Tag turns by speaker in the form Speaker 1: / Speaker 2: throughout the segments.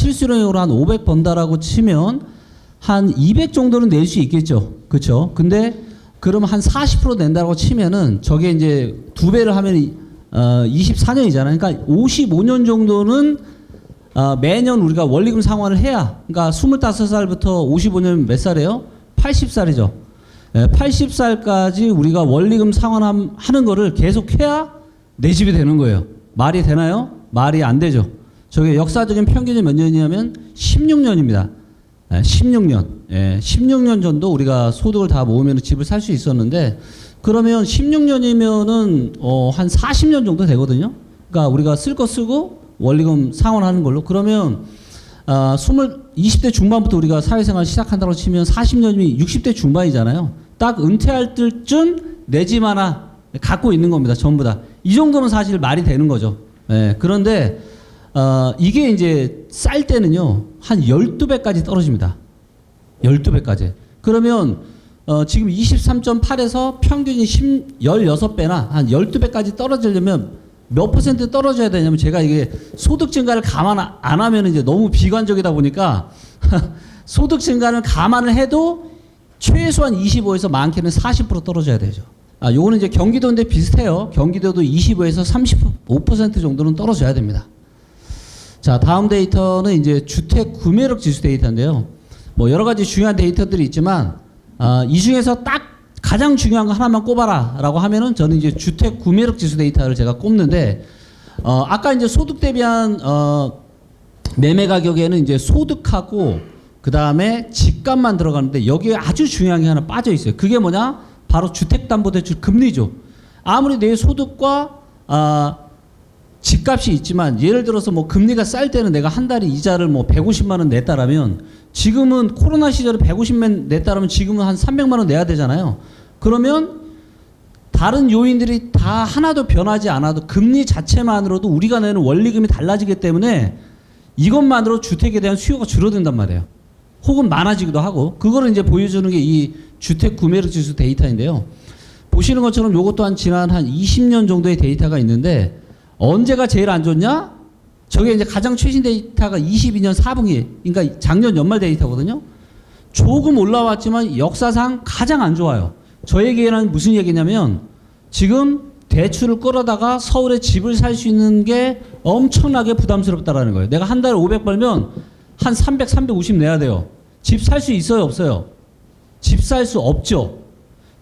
Speaker 1: 실수령으로 한 500 번다라고 치면 한 200 정도는 낼 수 있겠죠. 그렇죠? 근데 그러면 한 40% 낸다고 치면은 저게 이제 2배를 하면 24년이잖아요. 그러니까 55년 정도는 매년 우리가 원리금 상환을 해야, 그러니까 25살부터 55년 몇 살이에요? 80살이죠. 80살까지 우리가 원리금 상환하는 거를 계속 해야 내 집이 되는 거예요. 말이 되나요? 말이 안 되죠. 저게 역사적인 평균이 몇 년이냐면 16년입니다. 16년. 16년 전도 우리가 소득을 다 모으면 집을 살 수 있었는데, 그러면 16년이면은 한 40년 정도 되거든요. 그러니까 우리가 쓸 거 쓰고 원리금 상환하는 걸로. 그러면 20대 중반부터 우리가 사회생활 시작한다고 치면 40년이면 60대 중반이잖아요. 딱 은퇴할 때쯤 내 집 하나 갖고 있는 겁니다. 전부 다. 이 정도면 사실 말이 되는 거죠. 그런데 이게 이제 쌀 때는요, 한 12배까지 떨어집니다. 12배까지. 그러면 지금 23.8에서 평균이 16배나 한 12배까지 떨어지려면 몇 퍼센트 떨어져야 되냐면, 제가 이게 소득 증가를 감안 안 하면 이제 너무 비관적이다 보니까 소득 증가를 감안을 해도 최소한 25에서 많게는 40% 떨어져야 되죠. 요거는 이제 경기도인데 비슷해요. 경기도도 25에서 35% 정도는 떨어져야 됩니다. 자, 다음 데이터는 이제 주택 구매력 지수 데이터인데요. 뭐 여러 가지 중요한 데이터들이 있지만 이 중에서 딱 가장 중요한 거 하나만 꼽아라라고 하면은 저는 이제 주택 구매력 지수 데이터를 제가 꼽는데, 아까 이제 소득 대비한 매매 가격에는 이제 소득하고 그 다음에 집값만 들어가는데, 여기에 아주 중요한 게 하나 빠져 있어요. 그게 뭐냐? 바로 주택담보대출 금리죠. 아무리 내 소득과 집값이 있지만, 예를 들어서 뭐 금리가 쌀 때는 내가 한 달에 이자를 뭐 150만 원 냈다라면, 지금은 코로나 시절에 150만 냈다라면 지금은 한 300만 원 내야 되잖아요. 그러면 다른 요인들이 다 하나도 변하지 않아도 금리 자체만으로도 우리가 내는 원리금이 달라지기 때문에 이것만으로 주택에 대한 수요가 줄어든단 말이에요. 혹은 많아지기도 하고. 그거를 이제 보여주는 게 이 주택 구매력 지수 데이터인데요. 보시는 것처럼 요것 또한 지난 한 20년 정도의 데이터가 있는데, 언제가 제일 안 좋냐? 저게 이제 가장 최신 데이터가 22년 4분기, 그러니까 작년 연말 데이터거든요. 조금 올라왔지만 역사상 가장 안 좋아요. 저 얘기는 무슨 얘기냐면, 지금 대출을 끌어다가 서울에 집을 살 수 있는 게 엄청나게 부담스럽다라는 거예요. 내가 한 달에 500 벌면 한 300, 350 내야 돼요. 집 살 수 있어요, 없어요? 집 살 수 없죠.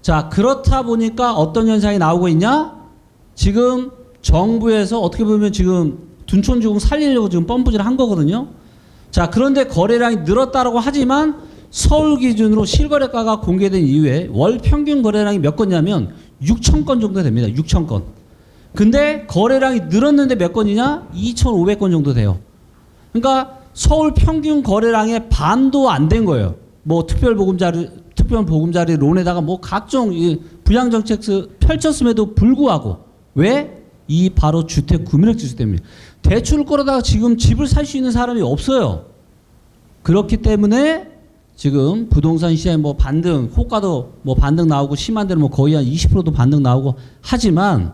Speaker 1: 자, 그렇다 보니까 어떤 현상이 나오고 있냐? 지금 정부에서 어떻게 보면 지금 둔촌주공 살리려고 지금 펌프질 한 거거든요. 자, 그런데 거래량이 늘었다라고 하지만 서울 기준으로 실거래가가 공개된 이후에 월 평균 거래량이 몇 건냐면 6천 건 정도 됩니다. 6천 건. 근데 거래량이 늘었는데 몇 건이냐? 2,500건 정도 돼요. 그러니까 서울 평균 거래량의 반도 안 된 거예요. 뭐 특별보금자리 론에다가 뭐 각종 부양정책 펼쳤음에도 불구하고. 왜? 이 바로 주택 구매력 지수 때문에. 대출을 끌어다가 지금 집을 살 수 있는 사람이 없어요. 그렇기 때문에 지금 부동산 시장에 뭐 반등, 호가도 뭐 반등 나오고 심한 데는 뭐 거의 한 20%도 반등 나오고 하지만,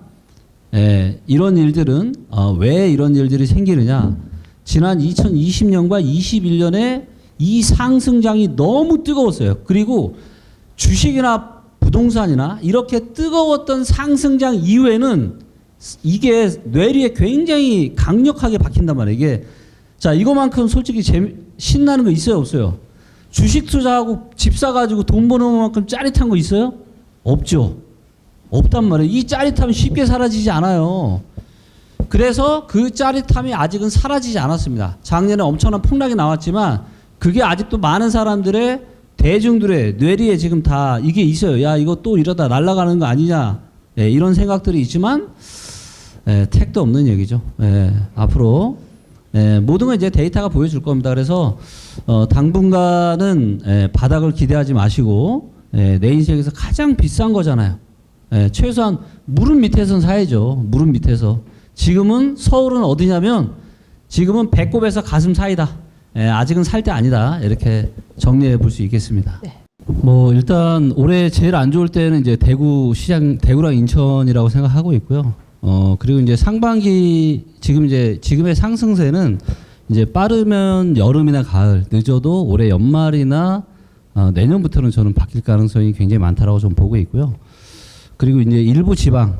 Speaker 1: 이런 일들은 왜 이런 일들이 생기느냐? 지난 2020년과 21년에 이 상승장이 너무 뜨거웠어요. 그리고 주식이나 부동산이나 이렇게 뜨거웠던 상승장 이후에는 이게 뇌리에 굉장히 강력하게 박힌단 말이에요. 이게, 자, 이거만큼 솔직히 신나는 거 있어요, 없어요? 주식 투자하고 집 사가지고 돈 버는 만큼 짜릿한 거 있어요? 없죠. 없단 말이에요. 이 짜릿함이 쉽게 사라지지 않아요. 그래서 그 짜릿함이 아직은 사라지지 않았습니다. 작년에 엄청난 폭락이 나왔지만 그게 아직도 많은 사람들의, 대중들의 뇌리에 지금 다 이게 있어요. 야, 이거 또 이러다 날아가는 거 아니냐. 이런 생각들이 있지만 택도 없는 얘기죠. 앞으로 모든 건 이제 데이터가 보여줄 겁니다. 그래서 당분간은 바닥을 기대하지 마시고, 내 인생에서 가장 비싼 거잖아요. 최소한 무릎 밑에선 사야죠. 무릎 밑에서. 지금은 서울은 어디냐면 지금은 배꼽에서 가슴 사이다. 아직은 살 때 아니다. 이렇게 정리해 볼 수 있겠습니다.
Speaker 2: 네.
Speaker 1: 뭐 일단 올해 제일 안 좋을 때는 이제 대구 시장, 대구랑 인천이라고 생각하고 있고요. 그리고 이제 상반기 지금의 상승세는 이제 빠르면 여름이나 가을, 늦어도 올해 연말이나 내년부터는 저는 바뀔 가능성이 굉장히 많다라고 좀 보고 있고요. 그리고 이제 일부 지방,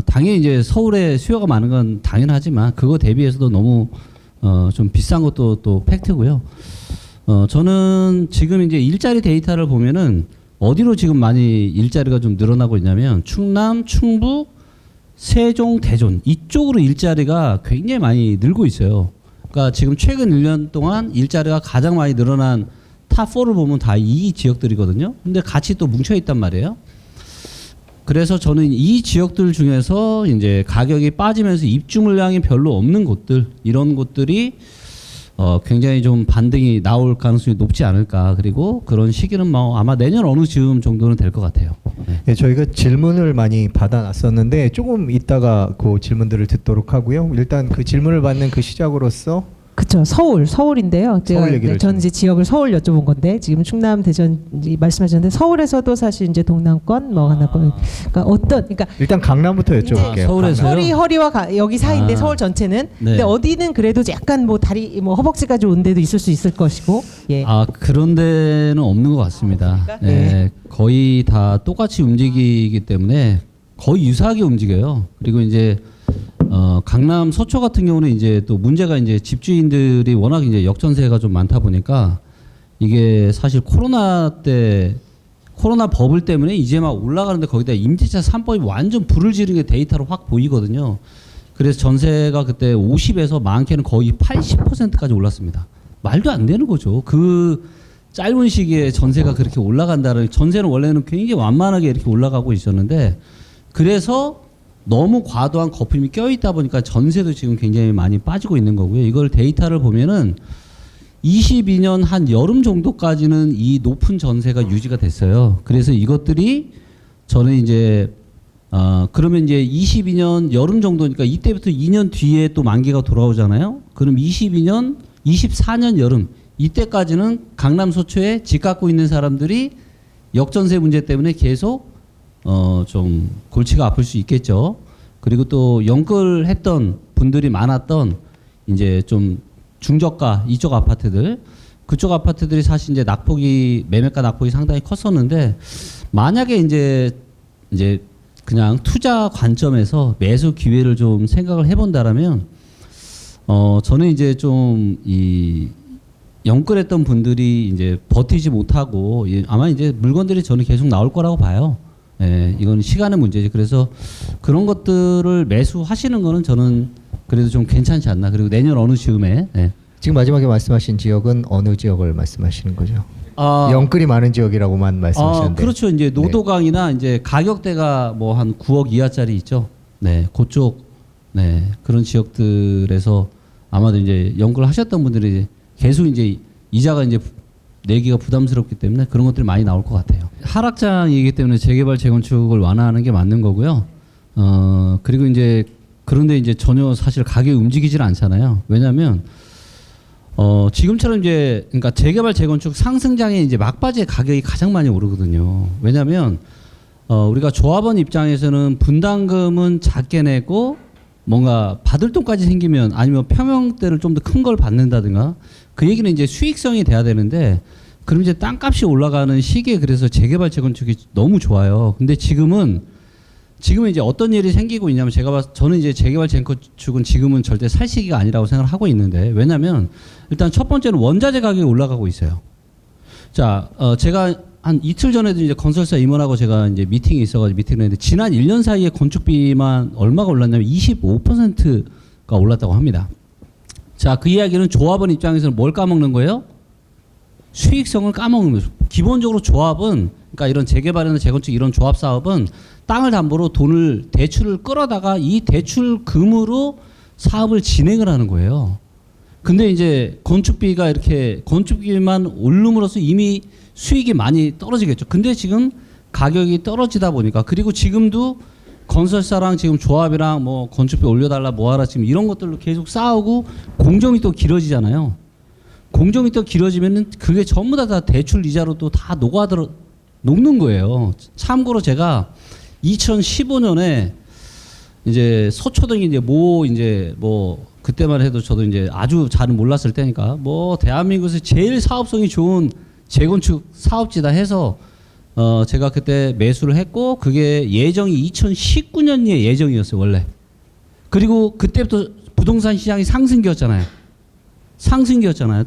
Speaker 1: 당연히 이제 서울에 수요가 많은 건 당연하지만 그거 대비해서도 너무 좀 비싼 것도 또 팩트고요. 저는 지금 이제 일자리 데이터를 보면은 어디로 지금 많이 일자리가 좀 늘어나고 있냐면 충남, 충북, 세종, 대전 이쪽으로 일자리가 굉장히 많이 늘고 있어요. 그러니까 지금 최근 1년 동안 일자리가 가장 많이 늘어난 탑4를 보면 다 이 지역들이거든요. 근데 같이 또 뭉쳐 있단 말이에요. 그래서 저는 이 지역들 중에서 이제 가격이 빠지면서 입주 물량이 별로 없는 곳들, 이런 곳들이 굉장히 좀 반등이 나올 가능성이 높지 않을까. 그리고 그런 시기는 뭐 아마 내년 어느 즈음 정도는 될 것 같아요. 네.
Speaker 2: 네, 저희가 질문을 많이 받아놨었는데 조금 이따가 그 질문들을 듣도록 하고요. 일단 그 질문을 받는 그 시작으로서
Speaker 3: 그렇죠. 서울인데요. 제가
Speaker 2: 서울 얘기를
Speaker 3: 전 이제 지역을 서울 여쭤본 건데 지금 충남, 대전 말씀하셨는데 서울에서도 사실 이제 동남권, 뭐 하나권, 그러니까
Speaker 2: 일단 강남부터 여쭤볼게요.
Speaker 1: 서울에서요?
Speaker 3: 허리와 여기 사이인데 서울 전체는.
Speaker 1: 네.
Speaker 3: 근데 어디는 그래도 약간 뭐 다리, 뭐 허벅지까지 온 데도 있을 수 있을 것이고. 예.
Speaker 1: 그런 데는 없는 것 같습니다.
Speaker 3: 그러니까?
Speaker 1: 네, 거의 다 똑같이 움직이기 때문에 거의 유사하게 움직여요. 그리고 이제 강남 서초 같은 경우는 이제 또 문제가 이제 집주인들이 워낙 이제 역전세가 좀 많다 보니까 이게 사실 코로나 버블 때문에 이제 막 올라가는데 거기다 임대차 3법이 완전 불을 지른 게 데이터로 확 보이거든요. 그래서 전세가 그때 50에서 많게는 거의 80%까지 올랐습니다. 말도 안 되는 거죠. 그 짧은 시기에 전세가 그렇게 올라간다는, 전세는 원래는 굉장히 완만하게 이렇게 올라가고 있었는데 그래서 너무 과도한 거품이 껴있다 보니까 전세도 지금 굉장히 많이 빠지고 있는 거고요. 이걸 데이터를 보면은 22년 한 여름 정도까지는 이 높은 전세가 유지가 됐어요. 그래서 이것들이 저는 이제 그러면 이제 22년 여름 정도니까 이때부터 2년 뒤에 또 만기가 돌아오잖아요. 그럼 24년 여름 이때까지는 강남 서초에 집 갖고 있는 사람들이 역전세 문제 때문에 계속 좀 골치가 아플 수 있겠죠. 그리고 또 연끌했던 분들이 많았던 이제 좀 중저가 이쪽 아파트들, 그쪽 아파트들이 사실 이제 매매가 낙폭이 상당히 컸었는데 만약에 이제 그냥 투자 관점에서 매수 기회를 좀 생각을 해본다라면 저는 이제 좀 이 연끌했던 분들이 이제 버티지 못하고 아마 이제 물건들이 저는 계속 나올 거라고 봐요. 예, 이건 시간의 문제지. 그래서 그런 것들을 매수하시는 거는 저는 그래도 좀 괜찮지 않나. 그리고 내년 어느 즈음에. 예.
Speaker 2: 지금 마지막에 말씀하신 지역은 어느 지역을 말씀하시는 거죠? 연끌이 많은 지역이라고만 말씀하셨는데.
Speaker 1: 그렇죠. 이제 노도강이나 이제 가격대가 뭐 한 9억 이하짜리 있죠. 네, 그쪽 그런 지역들에서 아마도 이제 연끌 하셨던 분들이 계속 이제 이자가 이제 내기가 부담스럽기 때문에 그런 것들이 많이 나올 것 같아요. 하락장이기 때문에 재개발 재건축을 완화하는 게 맞는 거고요. 그리고 이제 그런데 이제 전혀 사실 가격이 움직이질 않잖아요. 왜냐하면 지금처럼 이제 그러니까 재개발 재건축 상승장에 이제 막바지에 가격이 가장 많이 오르거든요. 왜냐하면 우리가 조합원 입장에서는 분담금은 작게 내고 뭔가 받을 돈까지 생기면 아니면 평형대를 좀 더 큰 걸 받는다든가 그 얘기는 이제 수익성이 돼야 되는데 그럼 이제 땅값이 올라가는 시기에 그래서 재개발 재건축이 너무 좋아요. 근데 지금은 이제 어떤 일이 생기고 있냐면 저는 이제 재개발 재건축은 지금은 절대 살 시기가 아니라고 생각을 하고 있는데 왜냐면 일단 첫 번째는 원자재 가격이 올라가고 있어요. 자, 제가 한 이틀 전에도 이제 건설사 임원하고 제가 이제 미팅이 있어가지고 미팅을 했는데 지난 1년 사이에 건축비만 얼마가 올랐냐면 25%가 올랐다고 합니다. 자, 그 이야기는 조합원 입장에서는 뭘 까먹는 거예요? 수익성을 까먹는 거죠. 기본적으로 조합은 그러니까 이런 재개발이나 재건축 이런 조합 사업은 땅을 담보로 대출을 끌어다가 이 대출금으로 사업을 진행을 하는 거예요. 근데 이제 건축비만 오름으로써 이미 수익이 많이 떨어지겠죠. 근데 지금 가격이 떨어지다 보니까 그리고 지금도 건설사랑 지금 조합이랑 뭐 건축비 올려달라 뭐하라 지금 이런 것들로 계속 싸우고 공정이 또 길어지잖아요. 공정이 또 길어지면은 그게 전부 다 대출 이자로 또 다 녹는 거예요. 참고로 제가 2015년에 이제 서초동이 이제 뭐 그때만 해도 저도 이제 아주 잘은 몰랐을 때니까 뭐 대한민국에서 제일 사업성이 좋은 재건축 사업지다 해서 제가 그때 매수를 했고 그게 예정이 2019년에 예정이었어요 원래. 그리고 그때부터 부동산 시장이 상승기였잖아요.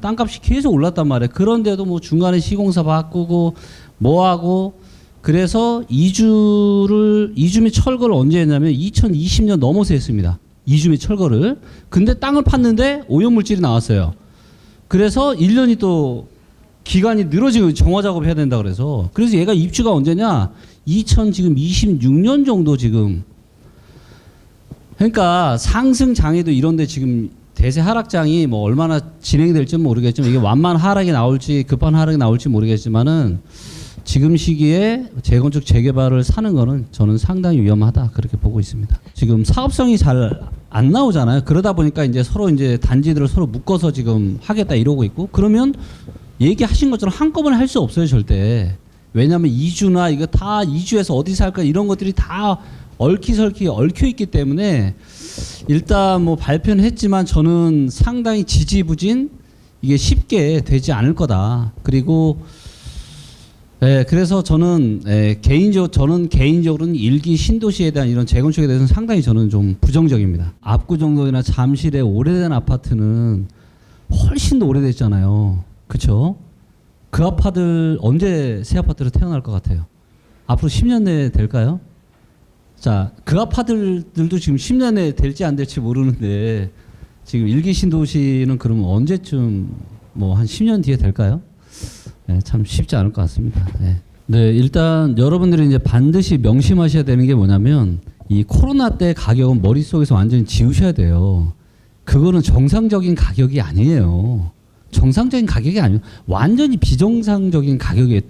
Speaker 1: 땅값이 계속 올랐단 말이에요. 그런데도 뭐 중간에 시공사 바꾸고 뭐하고 그래서 이주 및 철거를 언제 했냐면 2020년 넘어서 했습니다. 이주 및 철거를. 근데 땅을 팠는데 오염물질이 나왔어요. 그래서 1년이 또 기간이 늘어지고 정화 작업해야 된다 그래서 얘가 입주가 언제냐? 2026년 정도 지금. 그러니까 상승 장에도 이런데 지금 대세 하락장이 뭐 얼마나 진행될지 모르겠지만 이게 완만 하락이 나올지 급한 하락이 나올지 모르겠지만은 지금 시기에 재건축 재개발을 사는 거는 저는 상당히 위험하다 그렇게 보고 있습니다. 지금 사업성이 잘 안 나오잖아요. 그러다 보니까 이제 서로 이제 단지들을 서로 묶어서 지금 하겠다 이러고 있고 그러면 얘기하신 것처럼 한꺼번에 할 수 없어요 절대. 왜냐하면 이주나 이거 다 이주해서 어디 살까 이런 것들이 다 얽히설키 얽혀 있기 때문에 일단 뭐 발표는 했지만 저는 상당히 지지부진 이게 쉽게 되지 않을 거다. 그리고 그래서 저는 개인적으로는 일기 신도시에 대한 이런 재건축에 대해서는 상당히 저는 좀 부정적입니다. 압구정동이나 잠실의 오래된 아파트는 훨씬 더 오래됐잖아요. 그렇죠? 그 아파트들 언제 새 아파트로 태어날 것 같아요? 앞으로 10년 내에 될까요? 자, 그 아파트들도 지금 10년 내에 될지 안 될지 모르는데 지금 일기 신도시는 그러면 언제쯤 뭐 한 10년 뒤에 될까요? 네, 참 쉽지 않을 것 같습니다. 네, 일단 여러분들이 이제 반드시 명심하셔야 되는 게 뭐냐면 이 코로나 때 가격은 머릿속에서 완전히 지우셔야 돼요. 그거는 정상적인 가격이 아니에요. 정상적인 가격이 아니에요. 완전히 비정상적인 가격이에요.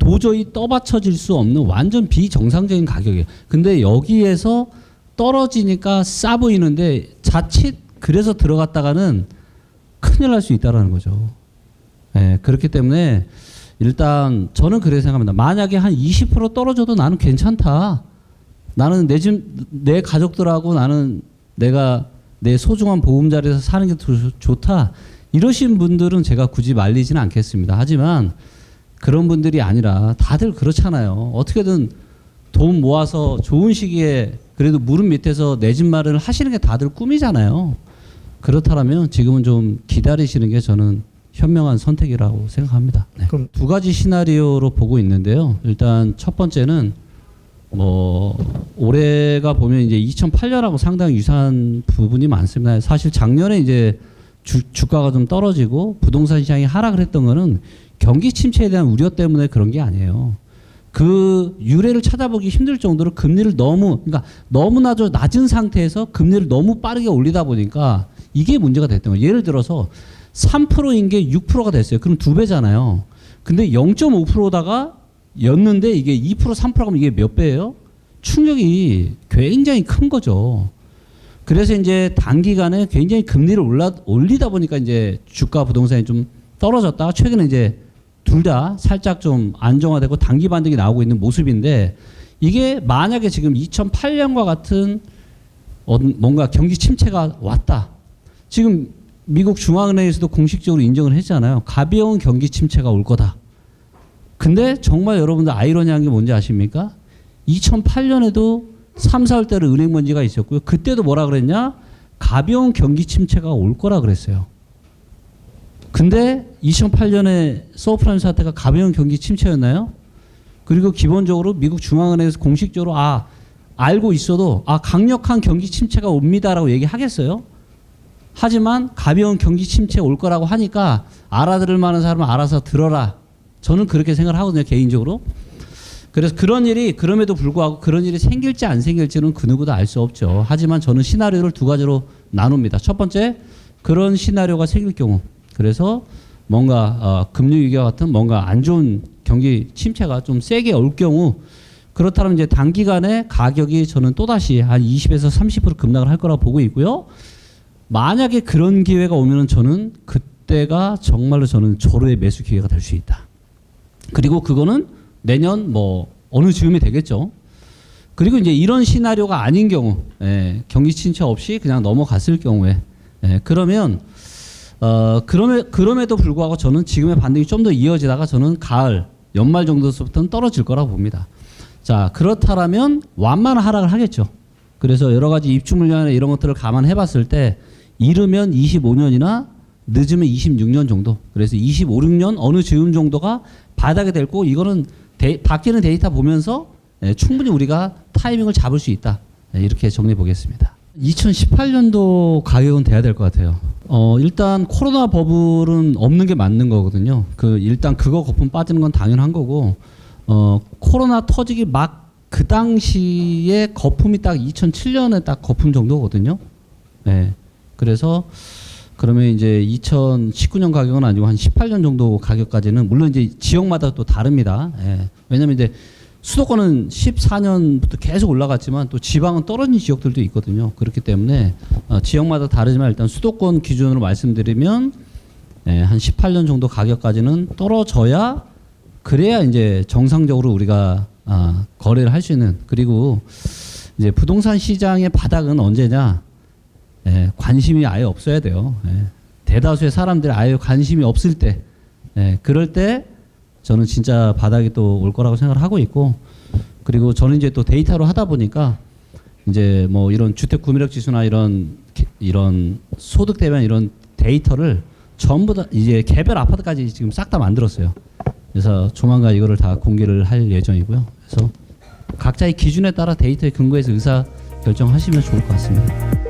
Speaker 1: 도저히 떠받쳐질 수 없는 완전 비정상적인 가격이에요. 근데 여기에서 떨어지니까 싸 보이는데 자칫 그래서 들어갔다가는 큰일 날 수 있다는 거죠. 그렇기 때문에 일단 저는 그렇게 생각합니다. 만약에 한 20% 떨어져도 나는 괜찮다. 나는 내 가족들하고 나는 내가 내 소중한 보금자리에서 사는 게 더 좋다. 이러신 분들은 제가 굳이 말리지는 않겠습니다. 하지만 그런 분들이 아니라 다들 그렇잖아요. 어떻게든 돈 모아서 좋은 시기에 그래도 무릎 밑에서 내 집 마련을 하시는 게 다들 꿈이잖아요. 그렇다면 지금은 좀 기다리시는 게 저는 현명한 선택이라고 생각합니다. 네. 그럼 두 가지 시나리오로 보고 있는데요. 일단 첫 번째는 뭐 올해가 보면 이제 2008년하고 상당히 유사한 부분이 많습니다. 사실 작년에 이제 주가가 좀 떨어지고 부동산 시장이 하락을 했던 거는 경기 침체에 대한 우려 때문에 그런 게 아니에요. 그 유래를 찾아보기 힘들 정도로 금리를 그러니까 너무나도 낮은 상태에서 금리를 너무 빠르게 올리다 보니까 이게 문제가 됐던 거예요. 예를 들어서 3%인 게 6%가 됐어요. 그럼 2배잖아요. 근데 0.5%다가 였는데 이게 2%, 3%면 이게 몇 배예요? 충격이 굉장히 큰 거죠. 그래서 이제 단기간에 굉장히 금리를 올리다 보니까 이제 주가 부동산이 좀 떨어졌다가 최근에 이제 둘 다 살짝 좀 안정화되고 단기 반등이 나오고 있는 모습인데 이게 만약에 지금 2008년과 같은 뭔가 경기 침체가 왔다. 지금 미국 중앙은행에서도 공식적으로 인정을 했잖아요. 가벼운 경기 침체가 올 거다. 근데 정말 여러분들 아이러니한 게 뭔지 아십니까? 2008년에도 3, 4월 때는 은행 문제가 있었고요. 그때도 뭐라 그랬냐? 가벼운 경기 침체가 올 거라 그랬어요. 근데 2008년에 서프라임 사태가 가벼운 경기 침체였나요? 그리고 기본적으로 미국 중앙은행에서 공식적으로 알고 있어도 강력한 경기 침체가 옵니다라고 얘기하겠어요? 하지만 가벼운 경기 침체 올 거라고 하니까 알아들을 만한 사람은 알아서 들어라. 저는 그렇게 생각을 하거든요, 개인적으로. 그래서 그럼에도 불구하고 그런 일이 생길지 안 생길지는 그 누구도 알 수 없죠. 하지만 저는 시나리오를 두 가지로 나눕니다. 첫 번째, 그런 시나리오가 생길 경우. 그래서 뭔가 금융 위기와 같은 뭔가 안 좋은 경기 침체가 좀 세게 올 경우 그렇다면 이제 단기간에 가격이 저는 또다시 한 20에서 30% 급락을 할 거라고 보고 있고요. 만약에 그런 기회가 오면은 저는 그때가 정말로 저는 절호의 매수 기회가 될 수 있다. 그리고 그거는 내년 뭐 어느 즈음이 되겠죠. 그리고 이제 이런 시나리오가 아닌 경우, 경기 침체 없이 그냥 넘어갔을 경우에 예, 그러면 그럼에도 불구하고 저는 지금의 반등이 좀 더 이어지다가 저는 가을 연말 정도서부터는 떨어질 거라고 봅니다. 자, 그렇다라면 완만한 하락을 하겠죠. 그래서 여러 가지 입주 물량이나 이런 것들을 감안해 봤을 때 이르면 25년이나 늦으면 26년 정도. 그래서 25, 6년 어느 즈음 정도가 바닥이 될 거고 이거는 바뀌는 데이터 보면서 충분히 우리가 타이밍을 잡을 수 있다. 이렇게 정리해 보겠습니다. 2018년도 가격은 돼야 될 것 같아요. 일단 코로나 버블은 없는 게 맞는 거거든요. 일단 그거 거품 빠지는 건 당연한 거고, 코로나 터지기 막 그 당시에 거품이 딱 2007년에 딱 거품 정도거든요. 네. 그래서 그러면 이제 2019년 가격은 아니고 한 18년 정도 가격까지는 물론 이제 지역마다 또 다릅니다. 예. 왜냐면 이제 수도권은 14년부터 계속 올라갔지만 또 지방은 떨어진 지역들도 있거든요. 그렇기 때문에 지역마다 다르지만 일단 수도권 기준으로 말씀드리면 한 18년 정도 가격까지는 떨어져야 그래야 이제 정상적으로 우리가 거래를 할 수 있는. 그리고 이제 부동산 시장의 바닥은 언제냐? 관심이 아예 없어야 돼요. 대다수의 사람들이 아예 관심이 없을 때, 그럴 때 저는 진짜 바닥이 또 올 거라고 생각을 하고 있고, 그리고 저는 이제 또 데이터로 하다 보니까 이제 뭐 이런 주택 구매력 지수나 이런 소득 대비한 이런 데이터를 전부 다 이제 개별 아파트까지 지금 싹 다 만들었어요. 그래서 조만간 이거를 다 공개를 할 예정이고요. 그래서 각자의 기준에 따라 데이터에 근거해서 의사 결정하시면 좋을 것 같습니다.